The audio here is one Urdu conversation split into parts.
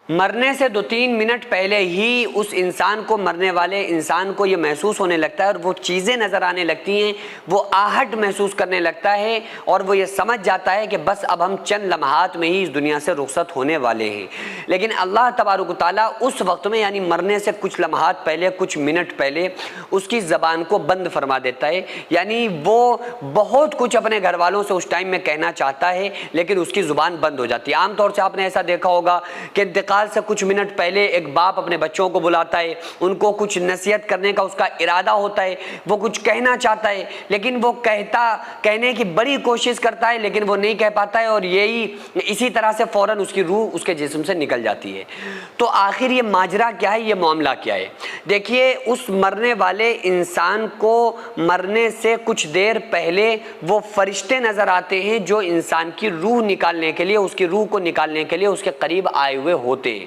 مرنے سے 2-3 منٹ پہلے ہی اس انسان کو، مرنے والے انسان کو یہ محسوس ہونے لگتا ہے اور وہ چیزیں نظر آنے لگتی ہیں، وہ آہٹ محسوس کرنے لگتا ہے اور وہ یہ سمجھ جاتا ہے کہ بس اب ہم چند لمحات میں ہی اس دنیا سے رخصت ہونے والے ہیں۔ لیکن اللہ تبارک و تعالیٰ اس وقت میں، یعنی مرنے سے کچھ لمحات پہلے، کچھ منٹ پہلے اس کی زبان کو بند فرما دیتا ہے۔ یعنی وہ بہت کچھ اپنے گھر والوں سے اس ٹائم میں کہنا چاہتا ہے لیکن اس کی زبان بند ہو جاتی ہے۔ عام طور سے آپ نے ایسا دیکھا ہوگا کہ انتقال سے کچھ منٹ پہلے ایک باپ اپنے بچوں کو بلاتا ہے، ان کو کچھ نصیحت کرنے کا اس کا ارادہ ہوتا ہے، وہ کچھ کہنا چاہتا ہے لیکن وہ کہنے کی بڑی کوشش کرتا ہے لیکن وہ نہیں کہہ پاتا ہے، اور اسی طرح سے فوراً اس کی روح اس کے جسم سے نکل جاتی ہے۔ تو آخر یہ ماجرا کیا ہے، یہ معاملہ کیا ہے؟ دیکھیے، اس مرنے والے انسان کو مرنے سے کچھ دیر پہلے وہ فرشتے نظر آتے ہیں جو انسان کی روح نکالنے کے لیے، اس کی روح کو نکالنے کے لیے اس کے قریب آئے ہوئے ہوتے ہیں۔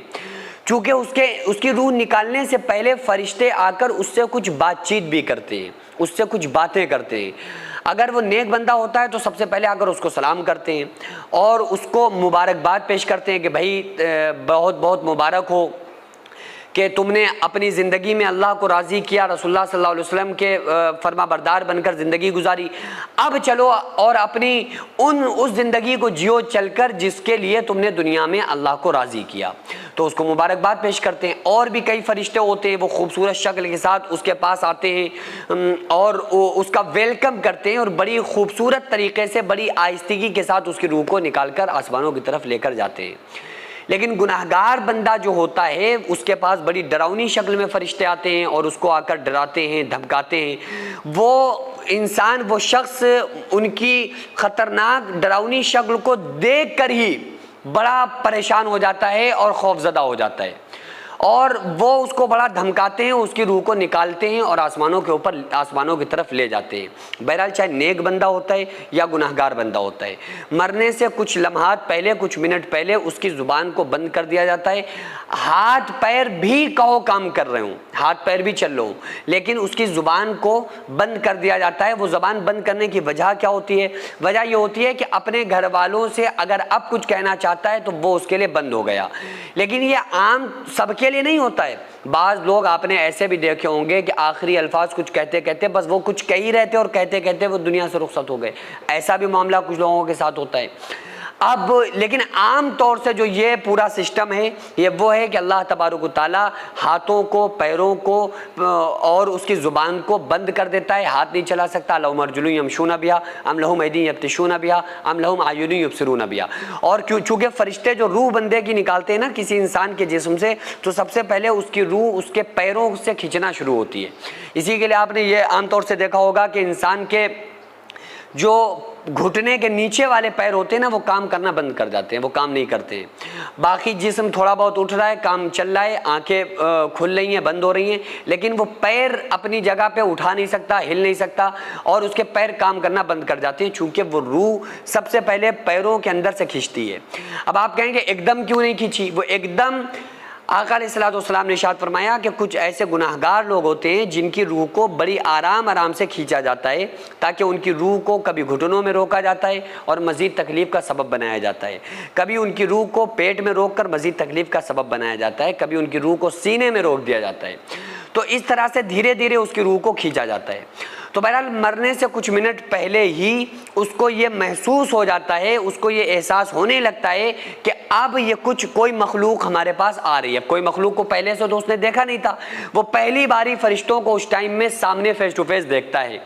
چونکہ اس کی روح نکالنے سے پہلے فرشتے آ کر اس سے کچھ بات چیت بھی کرتے ہیں، اس سے کچھ باتیں کرتے ہیں۔ اگر وہ نیک بندہ ہوتا ہے تو سب سے پہلے آ کر اس کو سلام کرتے ہیں اور اس کو مبارکباد پیش کرتے ہیں کہ بھائی بہت بہت مبارک ہو کہ تم نے اپنی زندگی میں اللہ کو راضی کیا، رسول اللہ صلی اللہ علیہ وسلم کے فرما بردار بن کر زندگی گزاری، اب چلو اور اپنی اس زندگی کو جیو چل کر جس کے لیے تم نے دنیا میں اللہ کو راضی کیا، تو اس کو مبارکباد پیش کرتے ہیں۔ اور بھی کئی فرشتے ہوتے ہیں، وہ خوبصورت شکل کے ساتھ اس کے پاس آتے ہیں اور اس کا ویلکم کرتے ہیں اور بڑی خوبصورت طریقے سے، بڑی آہستگی کے ساتھ اس کی روح کو نکال کر آسمانوں کی طرف لے کر جاتے ہیں۔ لیکن گناہگار بندہ جو ہوتا ہے اس کے پاس بڑی ڈراؤنی شکل میں فرشتے آتے ہیں اور اس کو آ کر ڈراتے ہیں، دھمکاتے ہیں۔ وہ انسان، وہ شخص ان کی خطرناک ڈراؤنی شکل کو دیکھ کر ہی بڑا پریشان ہو جاتا ہے اور خوفزدہ ہو جاتا ہے، اور وہ اس کو بڑا دھمکاتے ہیں، اس کی روح کو نکالتے ہیں اور آسمانوں کی طرف لے جاتے ہیں۔ بہرحال چاہے نیک بندہ ہوتا ہے یا گناہگار بندہ ہوتا ہے، مرنے سے کچھ لمحات پہلے، کچھ منٹ پہلے اس کی زبان کو بند کر دیا جاتا ہے۔ ہاتھ پیر بھی کہو کام کر رہے ہوں، ہاتھ پیر بھی چل رہے ہوں، لیکن اس کی زبان کو بند کر دیا جاتا ہے۔ وہ زبان بند کرنے کی وجہ کیا ہوتی ہے؟ وجہ یہ ہوتی ہے کہ اپنے گھر والوں سے اگر اب کچھ کہنا چاہتا ہے تو وہ اس کے لیے بند ہو گیا۔ لیکن یہ عام سب کے لیے نہیں ہوتا ہے۔ بعض لوگ آپ نے ایسے بھی دیکھے ہوں گے کہ آخری الفاظ کچھ کہتے کہتے بس وہ کچھ کہہ ہی رہتے اور کہتے کہتے وہ دنیا سے رخصت ہو گئے۔ ایسا بھی معاملہ کچھ لوگوں کے ساتھ ہوتا ہے۔ اب لیکن عام طور سے جو یہ پورا سسٹم ہے، یہ وہ ہے کہ اللہ تبارک و تعالیٰ ہاتھوں کو، پیروں کو اور اس کی زبان کو بند کر دیتا ہے۔ ہاتھ نہیں چلا سکتا، لہم ارجل یمشون بہا ام لہم ایدی یبطشون بہا ام لہم اعین یبصرون بہا۔ اور چونکہ فرشتے جو روح بندے کی نکالتے ہیں نا کسی انسان کے جسم سے، تو سب سے پہلے اس کی روح اس کے پیروں سے کھینچنا شروع ہوتی ہے۔ اسی کے لیے آپ نے یہ عام طور سے دیکھا ہوگا کہ انسان کے جو گھٹنے کے نیچے والے پیر ہوتے ہیں نا، وہ کام کرنا بند کر جاتے ہیں، وہ کام نہیں کرتے ہیں۔ باقی جسم تھوڑا بہت اٹھ رہا ہے، کام چل رہا ہے، آنکھیں کھل رہی ہیں، بند ہو رہی ہیں، لیکن وہ پیر اپنی جگہ پہ اٹھا نہیں سکتا، ہل نہیں سکتا، اور اس کے پیر کام کرنا بند کر جاتے ہیں، چونکہ وہ روح سب سے پہلے پیروں کے اندر سے کھینچتی ہے۔ اب آپ کہیں گے ایک دم کیوں نہیں کھینچی؟ وہ ایک دم آقا علیہ الصلوۃ والسلام نے ارشاد فرمایا کہ کچھ ایسے گناہگار لوگ ہوتے ہیں جن کی روح کو بڑی آرام سے کھینچا جاتا ہے، تاکہ ان کی روح کو کبھی گھٹنوں میں روکا جاتا ہے اور مزید تکلیف کا سبب بنایا جاتا ہے، کبھی ان کی روح کو پیٹ میں روک کر مزید تکلیف کا سبب بنایا جاتا ہے، کبھی ان کی روح کو سینے میں روک دیا جاتا ہے۔ تو اس طرح سے دھیرے دھیرے اس کی روح کو کھینچا جاتا ہے۔ تو بہرحال مرنے سے کچھ منٹ پہلے ہی اس کو یہ محسوس ہو جاتا ہے، اس کو یہ احساس ہونے لگتا ہے کہ اب یہ کوئی مخلوق ہمارے پاس آ رہی ہے۔ کوئی مخلوق کو پہلے سے تو اس نے دیکھا نہیں تھا، وہ پہلی باری فرشتوں کو اس ٹائم میں سامنے فیس ٹو فیس دیکھتا ہے،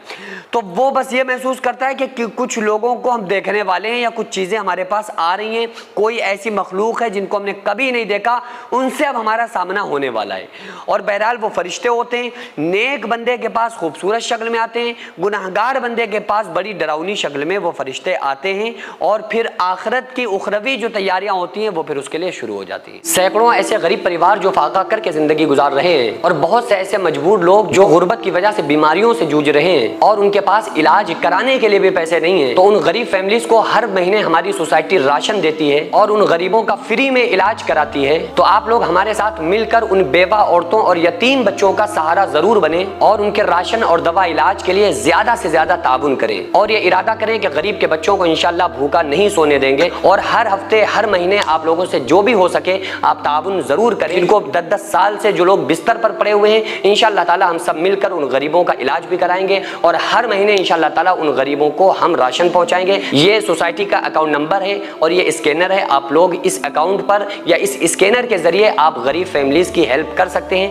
تو وہ بس یہ محسوس کرتا ہے کہ کچھ لوگوں کو ہم دیکھنے والے ہیں یا کچھ چیزیں ہمارے پاس آ رہی ہیں، کوئی ایسی مخلوق ہے جن کو ہم نے کبھی نہیں دیکھا، ان سے اب ہمارا سامنا ہونے والا ہے۔ اور بہرحال وہ فرشتے ہوتے ہیں، نیک بندے کے پاس خوبصورت شکل میں آتے ہیں، گناہگار بندے کے پاس بڑی ڈراؤنی شکل میں وہ فرشتے آتے ہیں، اور پھر آخرت کی اخروی جو تیاریاں ہوتی ہیں وہ پھر اس کے لیے شروع ہو جاتی ہیں۔ سینکڑوں ایسے غریب پریوار جو فاقہ کر کے زندگی گزار رہے ہیں، اور بہت سے ایسے مجبور لوگ جو غربت کی وجہ سے بیماریوں سے جوجھ رہے ہیں اور ان کے پاس علاج کرانے کے لیے بھی پیسے نہیں ہیں، تو ان غریب فیملیز کو ہر مہینے ہماری سوسائٹی راشن دیتی ہے اور ان غریبوں کا فری میں علاج کراتی ہے۔ تو آپ لوگ ہمارے ساتھ مل کر ان بیوہ عورتوں اور یتیم بچوں کا سہارا ضرور بنیں اور ان کے راشن اور دوا علاج کے لیے زیادہ سے زیادہ تعاون کریں، اور یہ ارادہ کریں کہ غریب کے بچوں کو انشاءاللہ بھوکا نہیں سونے دیں گے، اور ہر ہفتے ہر مہینے آپ لوگوں سے جو بھی ہو سکے آپ تعاون ضرور کریں. ان کو 10-10 سال سے جو لوگ بستر پر پڑے ہوئے ہیں انشاءاللہ تعالی ہم سب مل کر ان غریبوں کا علاج بھی کرائیں گے اور ہر مہینے انشاءاللہ تعالی ان غریبوں کو ہم راشن پہنچائیں گے. یہ سوسائٹی کا اکاؤنٹ نمبر ہے اور یہ اسکینر ہے. آپ لوگ اس اکاؤنٹ پر یا اس اسکینر کے ذریعے آپ غریب فیملیز کی ہیلپ کر سکتے ہیں.